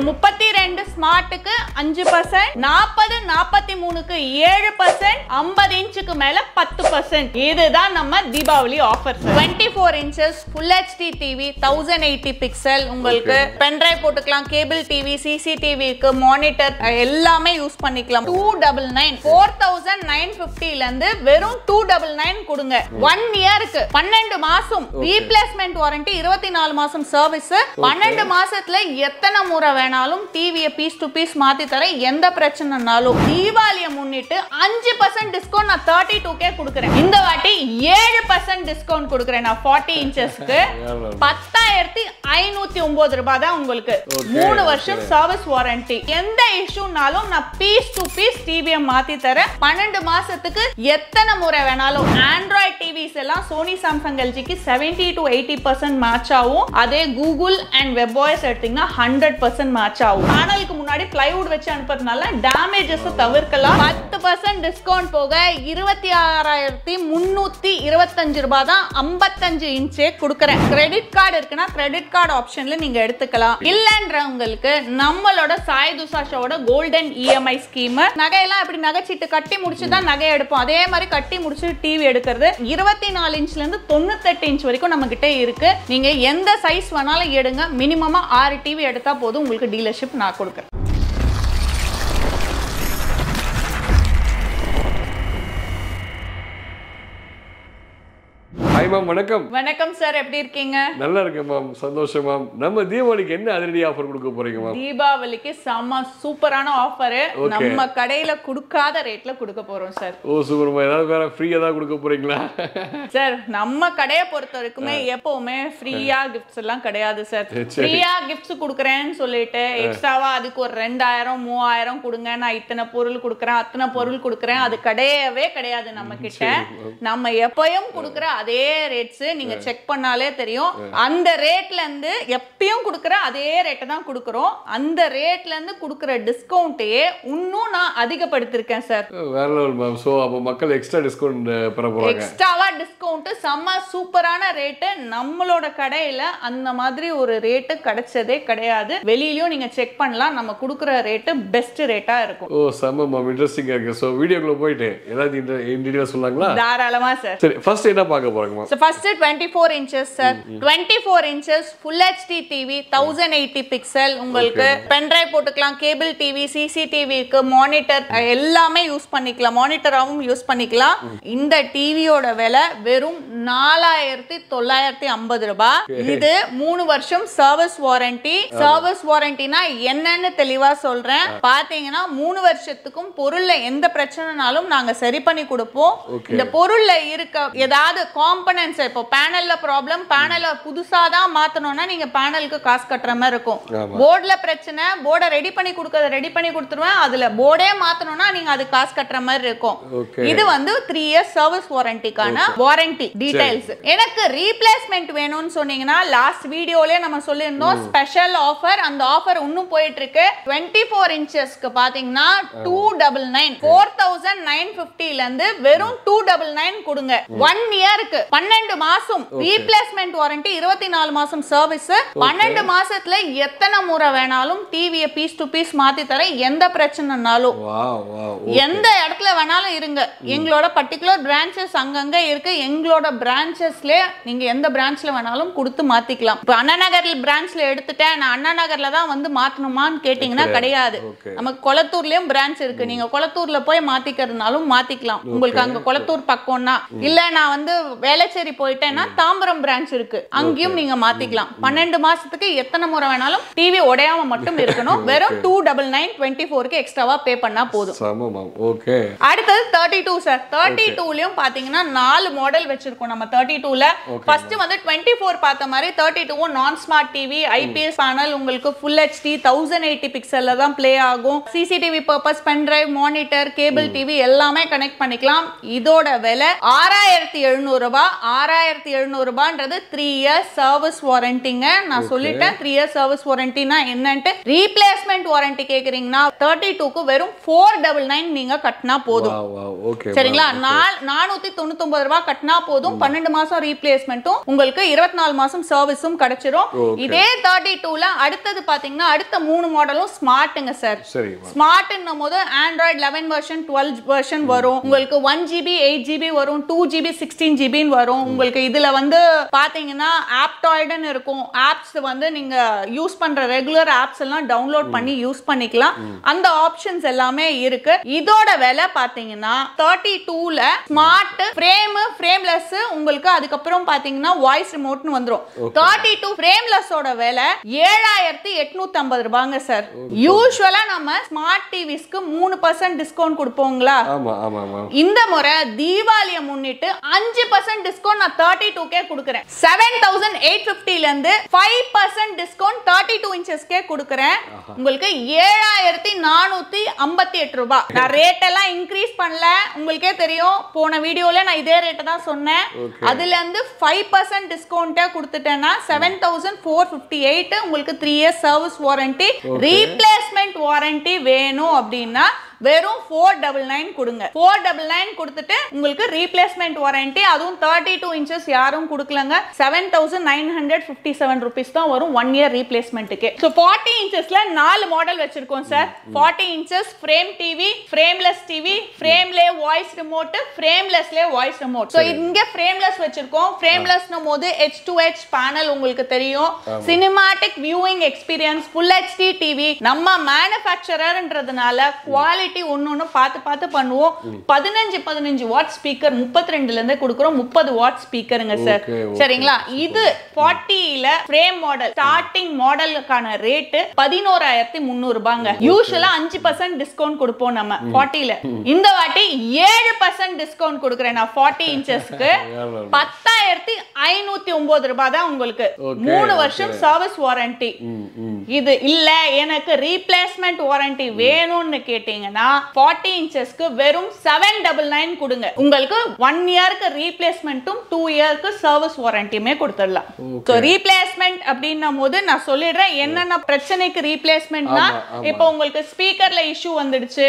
32 ஸ்மார்ட்டுக்கு 5%, 40 43க்கு 7%, 50 இன்ச்சுக்கு மேல 10%. இதுதான் நம்ம Deepavali offer. 24 inches full HD TV 1080 pixel உங்களுக்கு பென் டிரைவ் போட்டுக்கலாம், கேபிள் டிவி, சிசிடிவிக்கு மானிட்டர் எல்லாமே யூஸ் பண்ணிக்கலாம். 299 4950 ல இருந்து வெறும் 299 கொடுங்க. 1 இயருக்கு 12 மாசம் ரீப்ளேஸ்மென்ட் வாரண்டி, 24 மாசம் சர்வீஸ். 12 மாசத்துல எத்தனை முறை வேணாலும் டிவியை பீஸ் டு பீஸ் மாத்தி தர, எந்த பிரச்சனைனாலும். தீபாவளியை முன்னிட்டு 5% டிஸ்கவுண்ட் நான் 32K கொடுக்கிறேன். இந்த வாட்டி 7% டிஸ்கவுண்ட் கொடுக்கிறேன் நான் 40 இன்ச்சஸ்க்கு. 10,509 ரூபாய் தான் உங்களுக்கு. 3 வருஷம் சர்வீஸ் வாரண்டி. எந்த இஷ்யூனாலும் நான் பீஸ் டு பீஸ் டிவியை மாத்தி தரேன். 12 மாசத்துக்கு எத்தனை முறை வேணாலும். ஆண்ட்ராய்ட் டிவிஸ் எல்லாம் சோனி, சாம்சங், எல்ஜிக்கு 70 to 80% மேட்ச் ஆகும். அதே கூகுள் அண்ட் வெப்ஓஎஸ் எடுத்தீங்கன்னா 100% மேட்ச் ஆகும். பேனலுக்கு முன்னாடி பிளைவுட் வச்சு அனுப்புறதுனால டேமேஜஸ் தவிர்க்கலாம். 10% டிஸ்கவுண்ட் போக 26,325 ரூபாய் தான் 55 இன்ச்சே கொடுக்கறேன். கிரெடிட் கார்டு இருக்குன்னா கிரெடிட் கார்டு ஆப்ஷன்ல நீங்க எடுத்துக்கலாம். இல்லன்றவங்களுக்கு நம்மளோட சாய் துஷாஷோட கோல்டன் இஎம்ஐ ஸ்கீம். நகையெல்லாம் எப்படி நகைச்சீட்டு கட்டி முடிச்சுதான் நகை எடுப்போம், அதே மாதிரி கட்டி முடிச்சு டிவி எடுக்கிறது. 24 இன்ச்ல இருந்து 98 இன்ச் வரைக்கும் நம்ம கிட்ட இருக்கு. நீங்க எந்த சைஸ் வேணாலும் எடுங்க. மினிமமா 6 டிவி எடுத்தா போதும், உங்களுக்கு டீலர்ஷிப் நான் கொடுக்குறேன். ஹாய் மேம், வணக்கம். வணக்கம் சார், எப்படி இருக்கீங்க? நல்லா இருக்கேன் மேம், சந்தோஷம் மேம். நம்ம தீபாவளிக்கு என்ன அதிரடி ஆஃபர் கொடுக்க போறீங்க மேம்? தீபாவளிக்கு செம்ம சூப்பரான ஆஃபர் நம்ம கடையில கொடுக்காத ரேட்ல கொடுக்க போறோம் சார். ஓ சூப்பர் மேம். ஏதாவது வேற ஃப்ரீயா தான் கொடுக்க போறீங்களா? சார் நம்ம கடையை பொறுத்த வரைக்குமே எப்பவுமே ஃப்ரீயா கிஃப்ட்ஸ் எல்லாம் கிடையாது சார். ஃப்ரீயா கிஃப்ட்ஸ் கொடுக்குறேன்னு சொல்லிட்டு எக்ஸ்ட்ராவா அதுக்கு ஒரு 2000 3000 கொடுங்க, நான் இத்தனை பொருள் கொடுக்குறேன் அத்தனை பொருள் கொடுக்குறேன், அது கிடையவே கிடையாது நம்ம கிட்ட. நம்ம எப்பயும் கொடுக்குற அதே ரேட்ஸ் நீங்க செக் பண்ணாலே தெரியும். அந்த ரேட்ல இருந்து எப்பயும் கொடுக்கிற அதே ரேட்டை தான் கொடுக்கிறோம். அந்த ரேட்ல இருந்து கொடுக்கிற டிஸ்கவுண்ட்டையே இன்னும் நான் அதிகப்படுத்திருக்கேன் சார். வேற லெவல் மேம். சோ அப்ப மக்கள் எக்ஸ்ட்ரா டிஸ்கவுண்ட் பெற போறாங்க. எக்ஸ்ட்ராவா டிஸ்கவுண்ட் செம்ம சூப்பரான ரேட். நம்மளோட கடையில அந்த மாதிரி ஒரு ரேட் கிடைச்சதே கிடையாது. வெளியிலயும் நீங்க செக் பண்ணலாம். நம்ம கொடுக்கிற ரேட் பெஸ்ட் ரேட்டா இருக்கும். ஓ செம்ம மேம், இன்ட்ரஸ்டிங்கா இருக்கு. சோ வீடியோக்குள்ள போயிட்டு ஏதாவது இந்த டீடைல்ஸ் சொல்லலாங்களா? தாராளமா சார். சரி, ஃபர்ஸ்ட் என்ன பார்க்க போறோம்? So first 24 inches sir. 24 inches full HD TV 1080 pixel உங்களுக்கு பென் டிரைவ் போட்டுக்கலாம், கேபிள் டிவி, சிசிடிவிக்கு மானிட்டர் எல்லாமே யூஸ் பண்ணிக்கலாம், மானிட்டராவும் யூஸ் பண்ணிக்கலாம். இந்த டிவியோட விலை வெறும் 4,950 ரூபாய். இது 3 வருஷம் சர்வீஸ் வாரண்டி. சர்வீஸ் வாரண்டினா என்னன்னு தெளிவா சொல்றேன். பாத்தீங்கன்னா 3 வருஷத்துக்கும் பொருள்ல எந்த பிரச்சனைனாலும் நாங்க சரி பண்ணி கொடுப்போம். இந்த பொருள்ல இருக்க ஏதாவது காம்பனன்ட்ஸ், இப்போ பேனல்ல ப்ராப்ளம், பேனலை புதுசா தான் மாத்தணும்னா நீங்க பேனலுக்கு காசு கட்டுற மாதிரி இருக்கும். போர்டுல பிரச்சனை, போர்டை ரெடி பண்ணி கொடுத்துருவேன், அதுல போர்டே மாத்தணும்னா நீங்க அது காசு கட்டுற மாதிரி இருக்கும். இது வந்து 3 இயர்ஸ் சர்வீஸ் வாரண்டிக்கான வாரண்டி டீடைல்ஸ். எனக்கு ரீப்ளேஸ்மெண்ட் வேணும்னு சொன்னீங்கன்னா லாஸ்ட் வீடியோலயே நம்ம சொல்லியிருந்தோம் ஸ்பெஷல் ஆஃபர். அந்த ஆஃபர் இன்னும் போயிட்டு இருக்கு. 24 இன்ச்சஸ்க்கு பாத்தீங்கன்னா 299 4950 ல இருந்து வெறும் 299 கொடுங்க. 1 இயருக்கு 12 மாசம் ரீப்ளேஸ்மெண்ட் வாரண்டி, 24 மாசம் சர்வீஸ். 12 மாசத்துல எத்தனை முறை வேணாலும் டிவியை பீஸ் டு பீஸ் மாத்தி தர, எந்த பிரச்சனைனாலும். எந்த இடத்துல வேணாலும் இருங்க. எங்களோட பர்டிகுலர் பிரான்ச்சஸ் அங்கங்க இருக்கு. எங்களோட பிரான்ச்சஸ்ல நீங்க எந்த பிரான்ச்ல வேணாலும் கொடுத்து மாத்திக்கலாம். இப்போ அண்ணா நகர்ல பிரான்ச்ல எடுத்துட்டேன், நான் அண்ணா நகர்ல தான் வந்து மாத்தணுமான்னு கேட்டீங்கன்னா கிடையாது. நமக்கு கொளத்தூர்லயும் பிரான்ச் இருக்கு. நீங்க கொளத்தூர்ல போய் மாத்திக்கிறதுனாலும் மாத்திக்கலாம். உங்களுக்கு அங்க கொளத்தூர் பக்கம்னா, இல்ல நான் வந்து வேளச்சேரி போயிட்டேன்னா தாம்பரம் பிரான்ச் இருக்கு, அங்கேயும் நீங்க மாத்திக்கலாம். 12 மாசத்துக்கு எத்தனை முறை வேணாலும் டிவி உடையாம மட்டும் இருக்கணும். வெறும் 299 24க்கு எக்ஸ்ட்ராவா பே பண்ணா போதும். அடுத்தது 32 சார். 32லயும் பாத்தீங்கன்னா 4 மாடல் வச்சிருக்கோம் நம்ம 32ல. ஃபர்ஸ்ட் வந்து 24 பார்த்த மாதிரி 32 நான் ஸ்மார்ட் டிவி, ஐபிஎஸ் பேனல், உங்களுக்கு ஃபுல் HD 1080 பிக்சல்ல தான் ப்ளே ஆகும். CCTV purpose, pen drive, monitor, cable TV எல்லாமே கனெக்ட் பண்ணிக்கலாம். இதோட விலை 6,700 ரூபாய். 6700 ரூபான்றது 3 இயர்ஸ் சர்வீஸ் வாரண்டிங்க. நான் சொல்லிட்டேன் 3 இயர்ஸ் சர்வீஸ் வாரண்டினா என்னன்ட்டு. ரீப்ளேஸ்மெண்ட் வாரண்டி கேக்குறீங்கன்னா 32க்கு வெறும் 499 நீங்க கட்டினா போதும். சரிங்களா? 499 ரூபாய் கட்டினா போதும். 12 மாசம் ரீப்ளேஸ்மெண்ட்டும் உங்களுக்கு 24 மாசம் சர்வீஸும் கிடைச்சிரும். இதே 32ல அடுத்தது பாத்தீங்கன்னா அடுத்த 3 மாடலும் ஸ்மார்ட்ங்க சார். ஸ்மார்ட்ன்னும் போது ஆண்ட்ராய்டு 11 வெர்ஷன் 12 வெர்ஷன் வரும். உங்களுக்கு 1GB 8GB வரும், 2GB 16GB வரும். உங்களுக்கு இதுல வந்து பாத்தீங்கன்னா ஆப்டாய்டுன்னு இருக்கும். ஆப்ஸ் வந்து நீங்க யூஸ் பண்ற ரெகுலர் ஆப்ஸ் எல்லாம் டவுன்லோட் பண்ணி யூஸ் பண்ணிக்கலாம். அந்த ஆப்ஷன்ஸ் எல்லாமே இருக்கு. இதோட விலை பாத்தீங்கன்னா 32ல ஸ்மார்ட் ஃப்ரேம்லெஸ் உங்களுக்கு அதுக்கப்புறம் பாத்தீங்கன்னா வாய்ஸ் ரிமோட்னு வந்துரும். 32 ஃப்ரேம்லெஸ்ஸோட விலை 7850 ரூபாங்க சார். யூசுவலா நம்ம ஸ்மார்ட் டிவிஸ்க்கு 3% டிஸ்கவுண்ட் கொடுப்போங்களா? இந்த முறை தீபாவளியை முன்னிட்டு 5% டிஸ்கவுண்ட் நான் 32K கொடுக்கிறேன். 7850 ல இருந்து 5% டிஸ்கவுண்ட் 32 இன்ச்சஸ்க்கே கொடுக்கிறேன். உங்களுக்கு 7458 ரூபாய். நான் ரேட் எல்லாம் இன்க்ரீஸ் பண்ணல. உங்களுக்கே தெரியும் போன வீடியோல நான் இதே ரேட்டை தான் சொன்னேன். அதுல இருந்து 5% டிஸ்கவுண்ட் கொடுத்துட்டேன்னா 7458. உங்களுக்கு 3 years service warranty. Replacement warranty வேணும் அப்படின்னா வெறும் 499 கொடுங்க. 499 கொடுத்துட்டு உங்களுக்கு ரீப்ளேஸ்மெண்ட் வாரண்டி, அதுவும் 32 இன்ச்சஸ் யாரும் கொடுக்கலங்க. 7957 rupees தான் வரும் 1 இயர் ரீப்ளேஸ்மெண்ட்டுக்கு. ஸோ 40 இன்ச்சஸ்ல 4 மாடல் வச்சிருக்கோம் sir. 40 inches frame TV, frameless TV, ஃப்ரேம்லே வாய்ஸ் ரிமோட், ஃப்ரேம்லெஸ்லே வாய்ஸ் ரிமோட். ஸோ இங்க ஃப்ரேம்லெஸ் வச்சிருக்கோம். ஃப்ரேம்லெஸ்னும் போது H2H பேனல் உங்களுக்கு தெரியும். Cinematic viewing experience, full HD TV. நம்ம மேனுஃபேக்சரர்ன்றதுனால குவாலிட்டி ஒன்னு பார்த்து பண்ணுவோம். 15 வாட் ஸ்பீக்கர் 32ல இருந்து கொடுக்கிறோம். 30 வாட் ஸ்பீக்கருங்க சார். சரிங்களா? இது 40ல ஃப்ரேம் மாடல் ஸ்டார்டிங் மாடலுக்கான ரேட் 11300 ரூபாங்க. யூசுவலா 5% டிஸ்கவுண்ட் கொடுப்போம் நம்ம 40ல. இந்த வாட்டி 7% டிஸ்கவுண்ட் கொடுக்கிறேன் நான் 40 இன்ச்சஸ்க்கு. 10509 ரூபாய் தான் உங்களுக்கு. 3 வருஷம் சர்வீஸ் வாரண்டி. இது இல்ல எனக்கு ரீப்ளேஸ்மெண்ட் வாரண்டி வேணும்னு கேட்டீங்கன்னா 40 இன்ச்சஸ்க்கு வெறும் 799 கொடுங்க. உங்களுக்கு 1 இயருக்கு ரீப்ளேஸ்மெண்ட்டும் 2 இயருக்கு சர்வீஸ் வாரண்டியுமே கொடுத்துடலாம். சோ ரீப்ளேஸ்மெண்ட் அப்படின்னும் போது நான் சொல்லிடுறேன் என்னென்ன பிரச்சனைக்கு ரீப்ளேஸ்மெண்ட்னா, இப்போ உங்களுக்கு ஸ்பீக்கர்ல இஷ்யூ வந்துடுச்சு,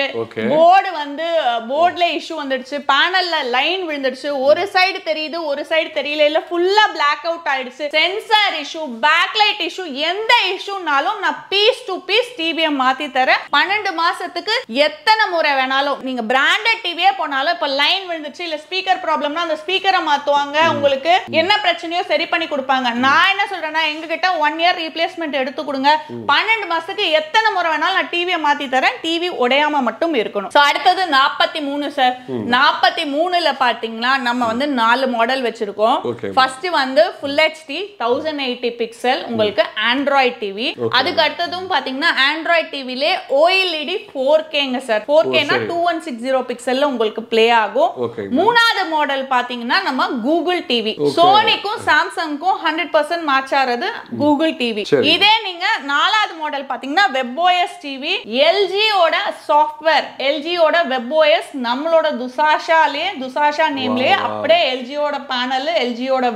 போர்டுல இஷ்யூ வந்துடுச்சு, பேனல்ல லைன் விழுந்துடுச்சு, ஒரு சைடு தெரியுது ஒரு சைடு தெரியல, இல்ல ஃபுல்லா பிளாக் அவுட் ஆயிடுச்சு, சென்சார் இஷ்யூ, பேக்லைட் இஷ்யூ, எந்த இஷ்யூனாலும் நான் பீஸ் டு பீஸ் டிவியை மாத்தி தரேன். 12 மாசத்துக்கு எத்தனை முறை வேணாலும் நீங்க பிராண்டட் டிவியே போனாலும் இப்ப லைன் விழுந்துச்சு இல்ல ஸ்பீக்கர் ப்ராப்ளம்னா அந்த ஸ்பீக்கரை மாத்துவாங்க. உங்களுக்கு என்ன பிரச்சனையோ சரி பண்ணி கொடுப்பாங்க. நான் என்ன சொல்றேன்னா எங்க கிட்ட 1 இயர் ரீப்ளேஸ்மெண்ட் எடுத்து கொடுங்க. 12 மாசத்துக்கு எத்தனை முறை வேணாலும் நான் டிவியை மாத்தி தரேன். டிவி உடையாம மட்டும் இருக்கணும். சோ அடுத்தது 43 சார். 43ல பாத்தீங்கன்னா நம்ம வந்து 4 மாடல் வச்சிருக்கோம். ஃபர்ஸ்ட் வந்து ஃபுல் HD 1080 பிக்சல் உங்களுக்கு ஆண்ட்ராய்ட் டிவி. அதுக்கு அடுத்ததும் பாத்தீங்கன்னா ஆண்ட்ராய்ட் டிவிலே OLED 4Kங்க சார். 4Kனா 2160 பிக்சல்ல உங்களுக்கு ப்ளே ஆகும். மூணாவது மாடல் பாத்தீங்கன்னா நம்ம கூகுள் டிவி. சோனிக்கும் சாம்சங்க்கும் 100% மேட்ச் ஆறது கூகுள் டிவி. இதே நீங்க நாலாவது மாடல் பாத்தீங்கன்னா WebOS டிவி. LG ஓட சாஃப்ட்வேர், LG ஓட WebOS நம்மளோட துசாஷா நேம்லயே அப்படியே LG ஓட பேனல், LG ஓட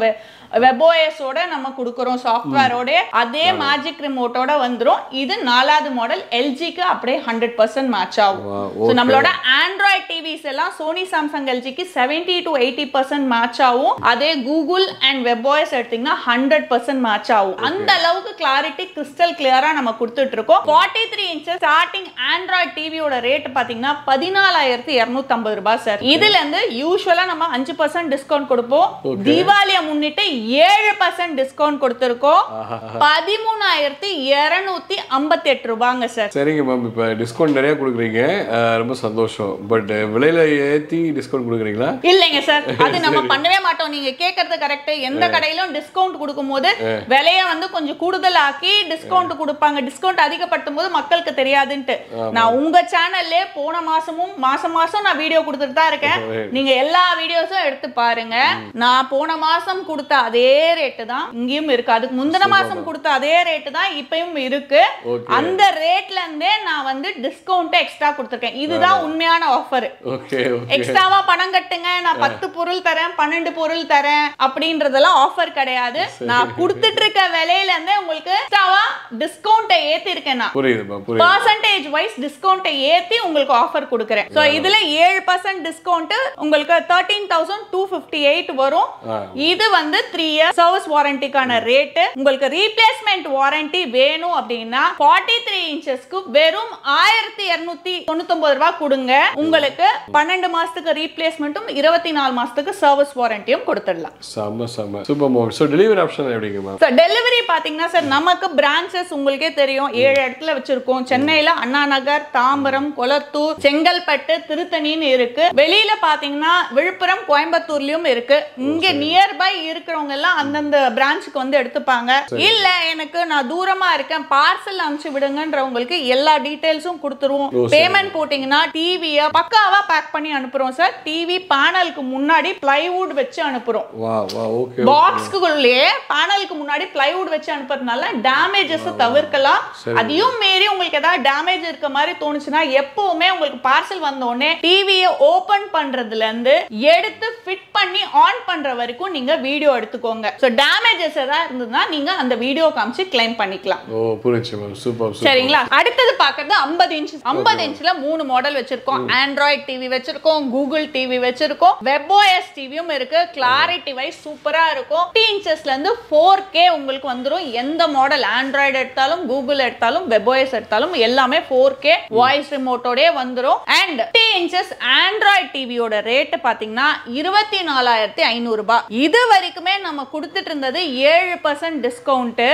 WebOS ஓட நம்ம கொடுக்கிறோம் சாஃப்ட்வேரோட. அதே மேஜிக் ரிமோட்டோட வந்துரும். இது நாலாவது மாடல். LGக்கு அப்படியே 100% மேட்ச் ஆகும். சோ நம்மளோட ஆண்ட்ராய்ட் டிவிஸ் எல்லாம் சோனி சாம்சங் LGக்கு 70 to 80% மேட்ச் ஆகும். அதே கூகுள் அண்ட் WebOS எடுத்தீங்கன்னா 100% மேட்ச் ஆகும். அந்த அளவுக்கு கிளாரிட்டி கிறிஸ்டல் கிளியரா நம்ம கொடுத்துட்டு இருக்கோம். 43 இன்ச்சஸ் ஸ்டார்டிங் ஆண்ட்ராய்ட் டிவியோட ரேட் பாத்தீங்கன்னா 14250 ரூபாய் சார். இதுல இருந்து யூசுவலா நம்ம 5% டிஸ்கவுண்ட் கொடுப்போம். தீபாவளியை முன்னிட்டு 7% டிஸ்கவுண்ட் கொடுத்திருக்கோம். 13258 ரூபாங்க சார். சரிங்க மேம், இப்போ டிஸ்கவுண்ட் நிறைய கொடுக்குறீங்க, ரொம்ப சந்தோஷம். பட் விலையில ஏத்தி டிஸ்கவுண்ட் கொடுக்குறீங்களா? இல்லைங்க சார், அது நம்ம பண்ணவே மாட்டோம். நீங்க கேக்குறது கரெக்ட். எந்த கடையிலும் டிஸ்கவுண்ட் கொடுக்கும்போது விலையை வந்து கொஞ்சம் கூடுதல் ஆக்கி டிஸ்கவுண்ட் கொடுப்பாங்க. டிஸ்கவுண்ட் அதிகப்படுத்தும் போது மக்களுக்கு தெரியாதுன்ட்டு. நான் உங்க சேனல்ல போன மாசமும் மாசம் நான் வீடியோ கொடுத்துட்டு தான் இருக்கேன். நீங்க எல்லா வீடியோஸும் எடுத்து பாருங்க. நான் போன மாசம் கொடுத்த அதே ரேட்டு தான் இங்கேயும் இருக்கு. அதுக்கு முந்தின மாசம் கொடுத்த அதே ரேட்டு தான் இப்பயும் இருக்கு. அந்த ரேட்ல இருந்தே நான் வந்து டிஸ்கவுண்ட் எக்ஸ்ட்ரா கொடுத்துருக்கேன். இதுதான் உண்மையான ஆஃபர். எக்ஸ்ட்ராவா பணம் கட்டுங்க, நான் 10 பொருள் தரேன் 12 பொருள் தரேன் அப்படின்றதெல்லாம் ஆஃபர் கிடையாது. நான் கொடுத்துட்டு இருக்க விலையில இருந்தே உங்களுக்கு எக்ஸ்ட்ராவா டிஸ்கவுண்ட் ஏத்தி இருக்கேன். நான் பர்சன்டேஜ் வைஸ் டிஸ்கவுண்ட் ஏத்தி உங்களுக்கு ஆஃபர் கொடுக்கறேன். சோ இதுல 7% டிஸ்கவுண்ட் உங்களுக்கு 13,258 வரும். இது வந்து 3 இயர் சர்வீஸ் வாரண்டிக்கான ரேட். உங்களுக்கு ரீப்ளேஸ்மெண்ட் வாரண்டி வேணும் அப்படின்னா 43 இன்ச்சஸ்க்கு வெறும் 1299 ரூபாய் கொடுங்க. உங்களுக்கு 12 மாசத்துக்கு ரீப்ளேஸ்மெண்ட்டும் 24 மாசத்துக்கு சர்வீஸ் வாரண்டியும் கொடுத்துடலாம். செம செம super ma'am. So delivery option எப்படிங்க மேம்? சோ டெலிவரி பாத்தீங்கன்னா சார் நமக்கு பிரான்ச்சஸ் உங்களுக்கே தெரியும் 7 இடத்துல வச்சிருக்கோம். சென்னையில அண்ணா நகர், தாம்பரம், கொளத்தூர், செங்கல்பட்டு, திருத்தணின்னு இருக்கு. வெளியில பாத்தீங்கன்னா விழுப்புரம், கோயம்புத்தூர்லயும் இருக்கு. இங்க நியர்பை இருக்கிறவங்க எல்லாம் அந்தந்த பிரான்ச்சுக்கு வந்து எடுத்துப்பாங்க. இல்ல எனக்கு நான் தூரமா இருக்கேன் பார்சல் அனுப்பிச்சு விடுங்கன்றவங்களுக்கு எல்லா டீடைல்ஸும் கொடுத்துருவோம். பேமெண்ட் போட்டீங்கன்னா டிவியை பக்காவா பேக் பண்ணி அனுப்புறோம் சார். டிவி பேனலுக்கு முன்னாடி பிளைவுட் வச்சு அனுப்புறோம். பாக்ஸ்க்குள்ளே பேனலுக்கு முன்னாடி பிளைவுட் வச்சு அனுப்புறதுனால டேமேஜஸ் தவிர்க்கலாம். அதையும் மீறி உங்களுக்கு ஏதாவது டேமேஜ் இருக்க மாதிரி தோணுச்சுன்னா எப்பவுமே உங்களுக்கு பார்சல் வந்த உடனே டிவியை ஓபன் பண்றதுல இருந்து எடுத்து ஃபிட் பண்ணி ஆன் பண்ற வரைக்கும் நீங்க வீடியோ எடுத்துக்கோங்க. சோ டேமேஜஸ் ஏதாவது இருந்ததுன்னா நீங்க அந்த வீடியோ காமிச்சு கிளைம் பண்ணிக்கலாம். ஓ புரியுது மேம். சூப்பர். சரிங்களா? அடுத்தது பார்க்கிறது 50 இன்ச். 50 இன்ச்ல 3 மாடல் வச்சிருக்கோம். ஆண்ட்ராய்ட் டிவி வச்சிருக்கோம், கூகுள் டிவி வச்சிருக்கோம், WebOS டிவியும் இருக்கு. கிளாரிட்டி வைஸ் சூப்பரா இருக்கும். 50 இன்ச்சஸ்ல இருந்து 4K உங்களுக்கு வந்துரும். எந்த மாடல் ஆண்ட்ராய்டு எடுத்தாலும் கூகுள் எடுத்தாலும் WebOS எடுத்தாலும் எல்லாமே 4K வாய்ஸ் ரிமோட்டோட வந்துரும். அண்ட் 50 இன்ச்சஸ் ஆண்ட்ராய்ட் டிவியோட ரேட் பாத்தீங்கன்னா 24,500 ரூபாய். இது வரைக்குமே நம்ம கொடுத்துட்டு இருந்தது 7% டிஸ்கவுண்ட்.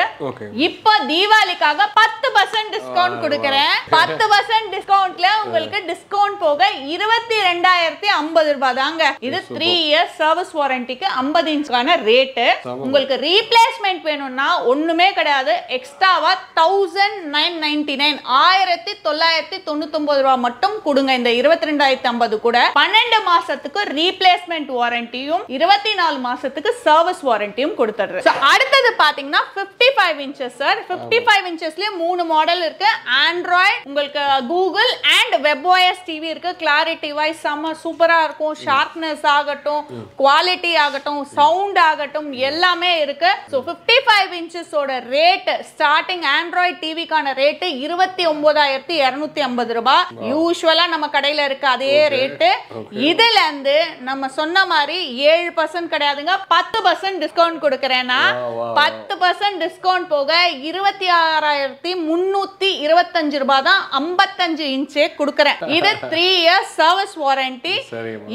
இப்போ தீபாவளிக்காக 10% டிஸ்கவுண்ட் கொடுக்கறேன். 10% டிஸ்கவுண்ட்ல உங்களுக்கு டிஸ்கவுண்ட் போக 22,050 ரூபாய் தாங்க. இது 3 இயர்ஸ் சர்வீஸ் வாரண்டிக்கு 50 இன்ச்கான ரேட். உங்களுக்கு ரீப்ளேஸ்மெண்ட் வேணும்னா ஒண்ணுமே கிடையாது. எக்ஸ்ட்ராவா 1999 1999 ரூபாய் மட்டும் கொடுங்க. இந்த 22,050 கூட 12 மாசத்துக்கு ரீப்ளேஸ்மெண்ட் வாரண்டியும் 24 மாசத்துக்கு சர்வீஸ் வாரண்டியும் கொடுத்துடுறேன். அடுத்தது பாத்தீங்கன்னா 55 இன்ச்சஸ் சார். 55 இன்ச்சஸ்லயே 3 மாடல் இருக்கு. ஆண்ட்ராய்டு, உங்களுக்கு கூகுள் அண்ட் WebOS டிவி இருக்கு. கிளாரிட்டி வைஸ் செம்ம சூப்பரா இருக்கும். ஷார்ப்னஸ் ஆகட்டும், குவாலிட்டி ஆகட்டும், சவுண்ட் ஆகட்டும் எல்லாமே இருக்கு. சோ 55 இன்ச்சஸோட ரேட் ஸ்டார்டிங் ஆண்ட்ராய்டு டிவிக்கான ரேட் 29,250 ரூபாய். யூசுவலா நம்ம கடையில இருக்க அதே ரேட். இதுல இருந்து நம்ம சொன்ன மாதிரி 7% கிடையாதுங்க, 10% டிஸ்கவுண்ட் கொடுக்கறேன்னா 10% டிஸ்கவுண்ட் போக 26,325 ரூபாய் தான் 55 இன்ச் கொடுக்கறேன். இது 3 இயர்ஸ் சர்வீஸ் வாரண்டி.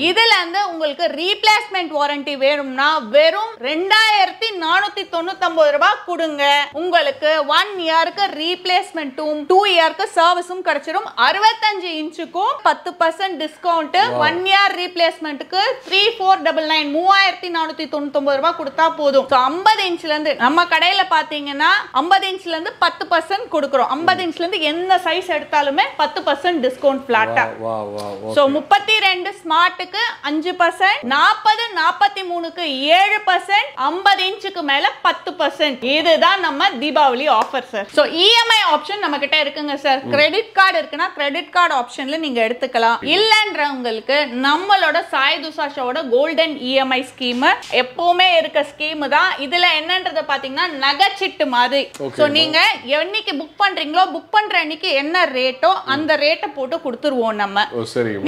இதுல இருந்து உங்களுக்கு ரீப்ளேஸ்மெண்ட் வாரண்டி வேணும்னா வெறும் 2,499 ரூபாய் கொடுங்க. உங்களுக்கு 1 இயருக்கு ரீப்ளேஸ்மெண்ட்டும் 2 இயருக்கு சர்வீஸும் கிடைச்சிரும். 65 இன்ச்சுக்கும் 10% டிஸ்கவுண்ட். 1 இயர் ரீப்ளேஸ்மெண்ட்டுக்கு 3,499 3,499 ரூபாய் கொடுத்தா போதும். 50 இன்ச்ல இருந்து நம்ம கடையில பாத்தீங்கன்னா 50 இன்ச்ல இருந்து 10% கொடுக்கிறோம். 50 இன்ச்ல இருந்து என்ன சைஸ் எடுத்தாலுமே 10% டிஸ்கவுண்ட் பிளாட்டா. சோ 32 ஸ்மார்ட்டுக்கு 5%, 40 43க்கு 7%, 50 இன்ச்சுக்கு மேல 10%. இதுதான் நம்ம Deepavali offer sir. So EMI option நம்ம கிட்ட இருக்குங்க சார். கிரெடிட் கார்டு இருக்குன்னா கிரெடிட் கார்டு ஆப்ஷன்ல நீங்க எடுத்துக்கலாம். இல்லன்றவங்களுக்கு நம்மளோட சாய் துஷாஷோட கோல்டன் இஎம்ஐ ஸ்கீம் எப்பவுமே இருக்க ஸ்கீம் தான். இதுல என்னன்றத பாத்தீங்கன்னா நகைச்சீட்டு மாதிரி. சோ நீங்க என்னைக்கு புக் பண்றீங்களோ புக் பண்ற அன்னைக்கு என்ன ரேட்டோ அந்த ரேட்டை போட்டு கொடுத்துருவோம் நம்ம.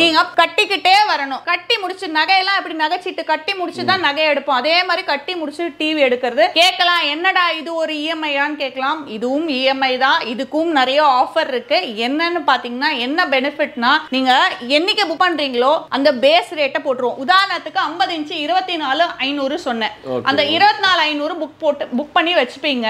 நீங்க கட்டிக்கிட்டே வரணும். கட்டி முடிச்சு நகையெல்லாம் எப்படி நகைச்சீட்டு கட்டி முடிச்சுதான் நகை எடுப்போம். அதே மாதிரி கட்டி முடிச்சு டிவி எடுக்கிறது. கேட்கலாம் என்னடா இது ஒரு இஎம்ஐயான்னு கேட்கலாம். இதுவும் இஎம்ஐ தான். இதுக்கும் நிறைய ஆஃபர் இருக்கு. என்னன்னு பாத்தீங்கன்னா என்ன பெனிஃபிட்னா நீங்க என்னைக்கு புக் பண்றீங்களோ அந்த பேஸ் ரேட்டை போட்டுருவோம். உதாரணத்துக்கு 50 இன்ச் 24,500 சொன்னேன். அந்த 24,500 புக் பண்ணி வச்சுப்பீங்க.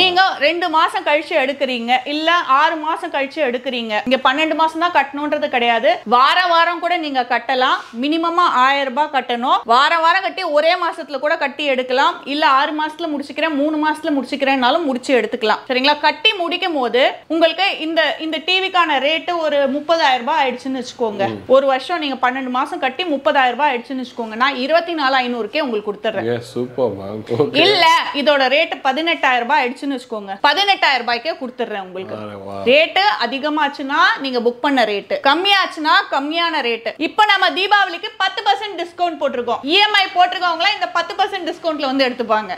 நீங்க 2 மாசம் கழிச்சு எடுக்கிறீங்க இல்ல 6 மாசம் கழிச்சு எடுக்கிறீங்க, இங்க 12 மாசம் தான் கட்டணும்ன்றது கிடையாது. வாரம் கூட நீங்க கட்டலாம். மினிமமா 1000 ரூபாய் கட்டணும். வாரம் கட்டி ஒரே மாசத்துல கூட கட்டி எடுக்கலாம். இல்ல 6 மாசத்துல முடிச்சுக்கிறேன், 3 மாசத்துல முடிச்சுக்கிறேன்னாலும் முடிச்சு எடுத்துக்கலாம். சரிங்களா? கட்டி முடிக்கும் போது உங்களுக்கு இந்த டிவிக்கான ரேட்டு ஒரு 30,000 ரூபாய் ஆயிடுச்சுன்னு வச்சுக்கோங்க. ஒரு வருஷம் நீங்க 12 மாசம் கட்டி 30,000 ரூபாய் ஆயிடுச்சுன்னு வச்சுக்கோங்க. நான் 24,500 உங்களுக்கு கொடுத்துறேன். இல்ல இதோட ரேட் 18,000 ரூபாய் ஆயிடுச்சுன்னு வச்சுக்கோங்க, 18,000 ரூபாய்க்கே கொடுத்துறேன் உங்களுக்கு. ரேட்டு அதிகமாச்சுன்னா நீங்க புக் பண்ண ரேட்டு, கம்மியாச்சுன்னா கம்மியான ரேட்டு. இப்போ நம்ம தீபாவளிக்கு 10% டிஸ்கவுண்ட் போட்டிருக்கோம். இஎம்ஐ போட்டிருக்கவங்கள இந்த 10% டிஸ்கவுண்ட்ல வந்து எடுத்துப்பாங்க.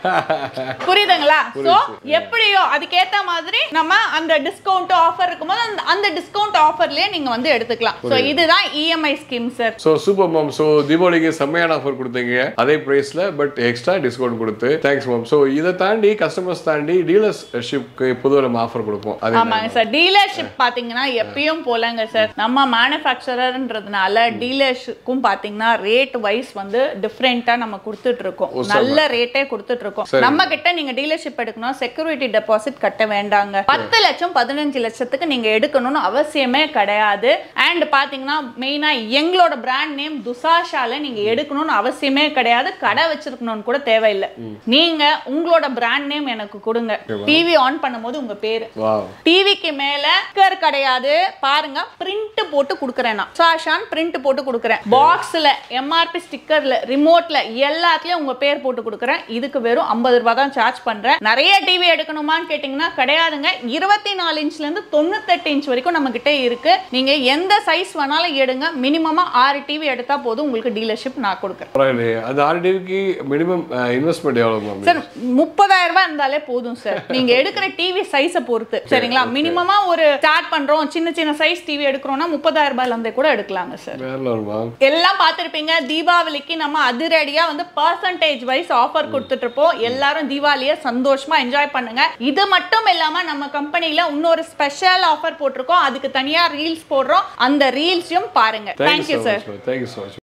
புரியுதுங்களா? சோ எப்படியோ அதுக்கேத்த மாதிரி நம்ம அந்த டிஸ்கவுண்ட் ஆஃபர் இருக்கும்போது அந்த டிஸ்கவுண்ட் ஆஃபர்லயே நீங்க வந்து எடுத்துக்கலாம். சோ இதுதான் EMI scheme sir. So super ma'am. So தீபாவளிக்கு செம்மையான ஆஃபர் கொடுத்தீங்க அதே பிரைஸ்ல, பட் எக்ஸ்ட்ரா டிஸ்கவுண்ட் கொடுத்து. Thanks ma'am. சோ இதை தாண்டி கஸ்டமர்ஸ் தாண்டி டீலர்ஷிப்க்கு பொதுவாக நம்ம ஆஃபர் கொடுப்போம். ஆமாங்க சார். டீலர்ஷிப் பாத்தீங்கன்னா எப்பயும் போலங்க சார், நம்ம மேனுஃபேக்சரர்ன்றதுனால டீலர்ஷிப்க்கும் பாத்தீங்கன்னா ரேட் வைஸ் வந்து டிஃபரெண்டா நம்ம கொடுத்துட்டு இருக்கோம். நல்ல ரேட்டே கொடுத்துட்டு இருக்கோம். நம்ம கிட்ட நீங்க டீலர்ஷிப் எடுக்கணும், செக்யூரிட்டி டெபாசிட் கட்ட வேண்டாங்க. 10 லட்சம் 15 லட்சத்துக்கு நீங்க எடுக்கணும்னு அவசியமே கிடையாது. அண்ட் பாத்தீங்கன்னா மெயினா எங்களோட பிராண்ட் நேம் துசாஷால நீங்க எடுக்கணும்னு அவசியமே கிடையாது. கடை வச்சிருக்கணும்னு கூட தேவையில்லை. நீங்க உங்களோட பிராண்ட் நேம் எனக்கு கொடுங்க, டிவி ஆன் பண்ணும்போது உங்க பேரு, டிவிக்கு மேல ஸ்டிக்கர் கிடையாது பாருங்க, பிரிண்ட் போட்டு கொடுக்கறேன். நான் துசாஷான் பிரிண்ட் போட்டு கொடுக்கறேன். பாக்ஸ்ல எம்ஆர்பி ஸ்டிக்கர்ல ரிமோட்ல எல்லாத்துலயும் உங்க பேர் போட்டு கொடுக்கறேன். இதுக்கு வெறும் 50 ரூபாய் தான் சார்ஜ் பண்றேன். நிறைய டிவி எடுக்கணுமான்னு கேட்டீங்கன்னா கிடையாதுங்க. 24 இன்ச்ல இருந்து 98 இன்ச் வரைக்கும் நம்ம கிட்ட இருக்கு. நீங்க எந்த சைஸ் வேணாலும் எடுங்க. மினிமமா 6 டிவி எடுத்தா போதும், உங்களுக்கு டீலர்ஷிப் நான் கொடுக்கறேன். அது 6 டிவிக்கு மினிமம் இன்வெஸ்ட்மென்ட் எவ்வளவு சார்? 30,000 ரூபாய் இருந்தாலே போதும் சார். நீங்க எடுக்கிற டிவி சைஸை பொறுத்து. சரிங்களா? மினிமமா ஒரு ஸ்டார்ட் பண்றோம், சின்ன சைஸ் டிவி எடுக்கிறோம்னா 30,000 ரூபாயில இருந்தே கூட எடுக்கலாங்க சார். எல்லாம் பார்த்திருப்பீங்க. தீபாவளிக்கு நம்ம அதிரடியா வந்து பர்சன்டேஜ் வைஸ் ஆஃபர் கொடுத்துட்டு இருப்போம். எல்லாரும் தீபாவளியை சந்தோஷமா என்ஜாய் பண்ணுங்க. இது மட்டும் இல்லாம நம்ம கம்பெனில இன்னொரு ஸ்பெஷல் ஆஃபர் போட்டிருக்கோம். அதுக்கு தனியா ரீல்ஸ் போடுறோம். அந்த ரீல்ஸையும் பாருங்க. Thank you sir.